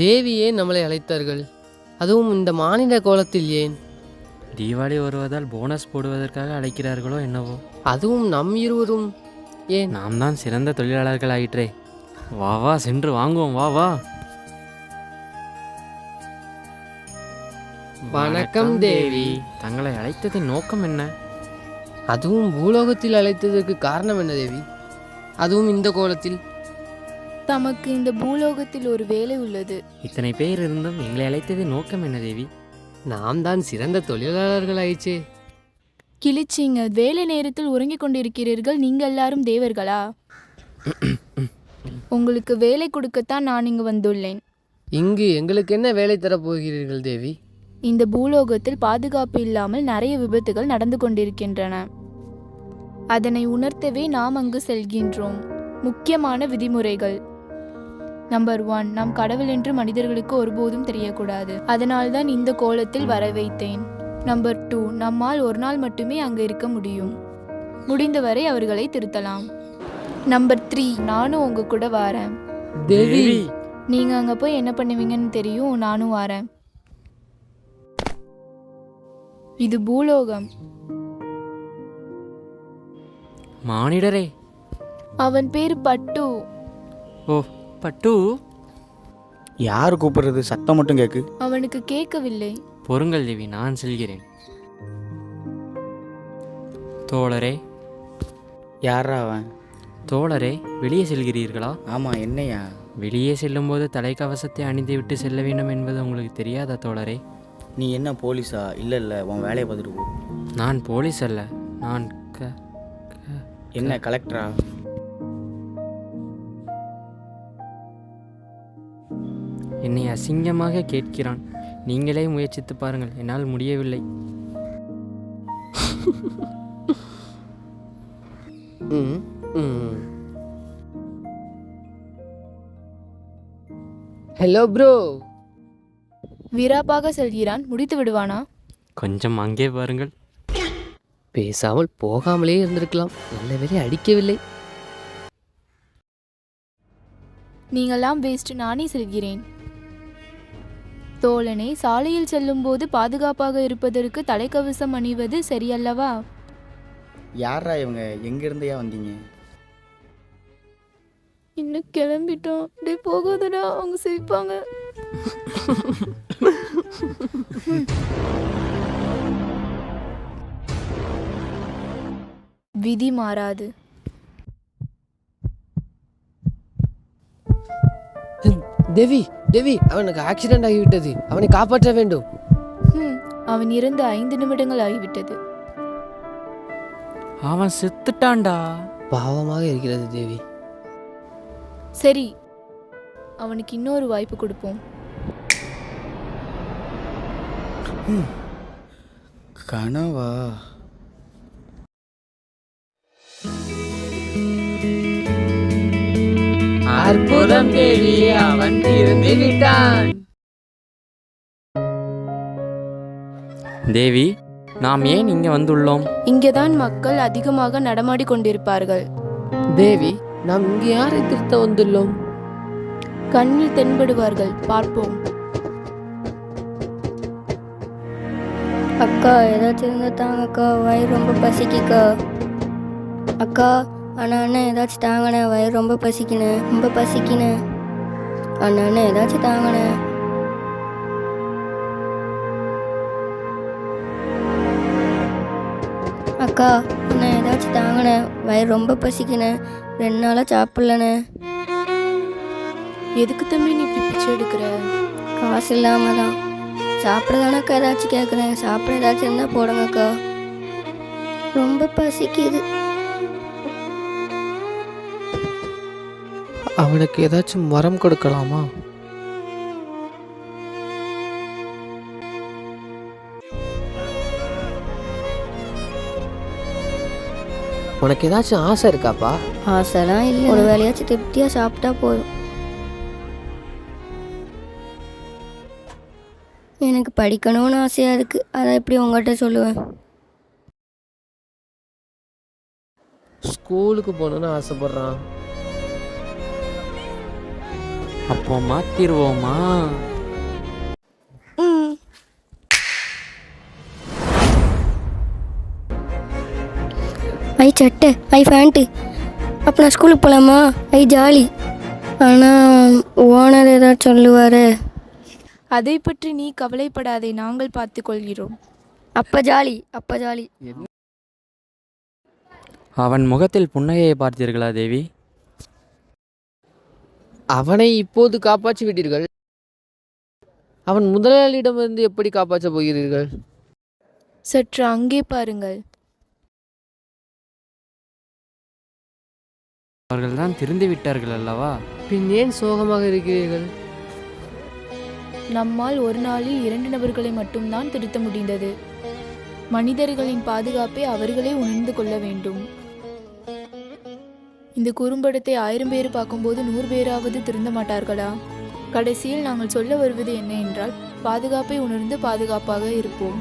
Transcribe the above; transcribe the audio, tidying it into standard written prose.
தேவி ஏன் நம்மளை அழைத்தார்கள்? அதுவும் இந்த மானிட கோலத்தில் ஏன்? தீபாவளி வருவதால் போனஸ் போடுவதற்காக அழைக்கிறார்களோ என்னவோ. அதுவும் நம் இருவரும் ஏன்? நாம் தான் சிறந்த தொழிலாளர்கள் ஆயிற்றே. வா வா சென்று வாங்குவோம், வா வா. வணக்கம் தேவி. தங்களை அழைத்ததின் நோக்கம் என்ன? அதுவும் பூலோகத்தில் அழைத்ததற்கு காரணம் என்ன தேவி? அதுவும் இந்த கோலத்தில்? தமக்கு இந்த பூலோகத்தில் ஒரு வேலை உள்ளது. இத்தனை பேர் இருந்தும் எங்களை அழைத்ததின் நோக்கம் என்ன தேவி? நாம் தான் சிறந்த தொழிலாளர்கள் ஆயிற்றே. கிழிச்சிங்க, வேலை நேரத்தில் உறங்கிக் கொண்டிருக்கிறீர்கள். நீங்க எல்லாரும் தேவர்களா? உங்களுக்கு வேலை கொடுக்கத்தான் நான் இங்கு வந்துள்ளேன். இங்கு எங்களுக்கு என்ன வேலை தரப்போகிறீர்கள் தேவி? இந்த பூலோகத்தில் பாதுகாப்பு இல்லாமல் நிறைய விபத்துகள் நடந்து கொண்டிருக்கின்றன. அதனை உணர்த்தவே நாம் அங்கு செல்கின்றோம். முக்கியமான விதிமுறைகள். நம்பர் 1, நாம் கடவுள் என்று மனிதர்களுக்கு ஒருபோதும் தெரியக்கூடாது. அதனால்தான் இந்த கோலத்தில் வர வைத்தேன். நம்பர் 2, நம்மால் ஒரு நாள் மட்டுமே அங்கே இருக்க முடியும். முடிந்தவரை அவர்களை திருத்தலாம். நம்பர் 3, நானும் உங்க கூட வரேன். தேவி, நீங்க அங்க போய் என்ன பண்ணுவீங்கன்னு தெரியும். நானும் வரேன். இது பூலோகம். மானிடரே. அவன் பேர் பட்டு. ஓ, பட்டு. யார் கூப்பிடுறது? சத்தம் மட்டும் கேக்கு. அவனுக்கு கேட்கவில்லை. பொறுங்கள் தேவி, நான் செல்கிறேன். தோழரே. யாரா அவன்? தோழரே, வெளியே செல்கிறீர்களா? ஆமாம், என்னையா? வெளியே செல்லும்போது தலைக்கவசத்தை அணிந்து விட்டு செல்ல வேண்டும் என்பது உங்களுக்கு தெரியாதா தோழரே? நீ என்ன போலீஸா? இல்லை உன் வேலையை பார்த்துட்டு போ. நான் போலீஸ் அல்ல, நான் என்ன கலெக்டரா? என்னை அசிங்கமாக கேட்கிறான். நீங்களே முயற்சித்து பாருங்கள், என்னால் முடியவில்லை. Hello bro. வீராப்பாக செல்கிறான். முடித்து விடுவானா? கொஞ்சம் அங்கே பாருங்கள். பேசாமல் போகாமலே இருந்திருக்கலாம். நல்ல வேலை அடிக்கவில்லை. நீங்களாம் வேஸ்ட். நானே செல்கிறேன். தோழனே, சாலையில் செல்லும்போது பாதுகாப்பாக இருப்பதற்கு தலைக்கவசம் அணிவது சரியல்லவா? யாரா இவங்க? எங்கேருந்தையா வந்தீங்க? இன்னும் கிளம்பிட்டோம். டே போகாதடா, அவங்க சிரிப்பாங்க. விதி மாறாது. தேவி, தேவி, அவனுக்கு ஆக்சிடென்ட் ஆகிவிட்டது. அவனை காப்பாற்ற வேண்டும். அவன் இறந்து 5 நிமிடங்கள் ஆகிவிட்டது. அவன் செத்துட்டான்டா. பாவமாக இருக்கிறது தேவி. சரி, அவனுக்கு இன்னொரு வாய்ப்பு கொடுப்போம். கனவா? அற்புதம் தேவி, அவன் இறந்து விட்டான். தேவி, நாம் ஏன் இங்கே வந்துள்ளோம்? இங்கேதான் மக்கள் அதிகமாக நடமாடி கொண்டிருப்பார்கள். தேவி, நாம் இங்கே யாரை திருத்த வந்துள்ளோம்? கண்ணில் தென்படுவார்கள். பார்ப்போம். அக்கா, ஏதாச்சும் இருந்தால் தாங்க அக்கா, வயிறு ரொம்ப பசிக்குக்கா. அக்கா, அண்ணா ஏதாச்சும் தாங்கண்ணே, வயிறு ரொம்ப பசிக்கினேன், ரொம்ப பசிக்கினேன். அண்ணா ஏதாச்சும் தாங்கண்ணே. அக்கா, அண்ணா ஏதாச்சும் தாங்கண்ணே, வயிறு ரொம்ப பசிக்கினேன், 2 நாளாக சாப்பிட்லண்ணே. எதுக்கு தம்பி நீ இப்படி பிச்சை எடுக்கிற? காசு இல்லாமல் தான். சாப்பிட்றதானக்கா ஏதாச்சும் கேட்குறேன். சாப்பிட ஏதாச்சும் இருந்தால் போடுங்கக்கா, ரொம்ப பசிக்குது. அவனுக்கு ஏதாச்சும் வரம் கொடுக்கலாமா? உனக்கு ஏதாச்சும் ஆசை இருக்காப்பா? ஆசைலாம் இல்லை, ஒரு வேலையாச்சும் திருப்தியாக சாப்பிட்டா போதும். எனக்கு படிக்கணும்னு ஆசையாக இருக்குது, அதை எப்படி உங்கள்கிட்ட சொல்லுவேன்? ஸ்கூலுக்கு போகணுன்னு ஆசைப்படுறான். அப்போ மாத்திருவோமா? ம். ஐ சட்டை, ஐ பேண்ட்டு. அப்போ நான் ஸ்கூலுக்கு போகலாமா? ஐ ஜாலி. ஆனால் ஓனர் ஏதாச்சும் சொல்லுவார். அதை பற்றி நீ கவலைப்படாதே, நாங்கள் பார்த்துக்கொள்கிறோம். அப்போ ஜாலி, அப்போ ஜாலி. அவன் முகத்தில் புன்னகையை பார்த்தீர்களா தேவி? அவனை இப்போது காப்பாற்றி விட்டீர்கள், அவன் முதலாளியிடமிருந்து எப்படி காப்பாற்றப் போகிறீர்கள்? சற்று அங்கே பாருங்கள். அவர்கள் தான் திருந்து விட்டார்கள் அல்லவா? பின் ஏன் சோகமாக இருக்கிறீர்கள்? நம்மால் ஒரு நாளில் 2 நபர்களை மட்டும்தான் திருத்த முடிந்தது. மனிதர்களின் பாதுகாப்பை அவர்களே உணர்ந்து கொள்ள வேண்டும். இந்த குறும்படத்தை 1000 பேர் பார்க்கும்போது 100 பேராவது திருந்த மாட்டார்களா? கடைசியில் நாங்கள் சொல்ல வருவது என்ன என்றால், பாதுகாப்பை உணர்ந்து பாதுகாப்பாக இருப்போம்.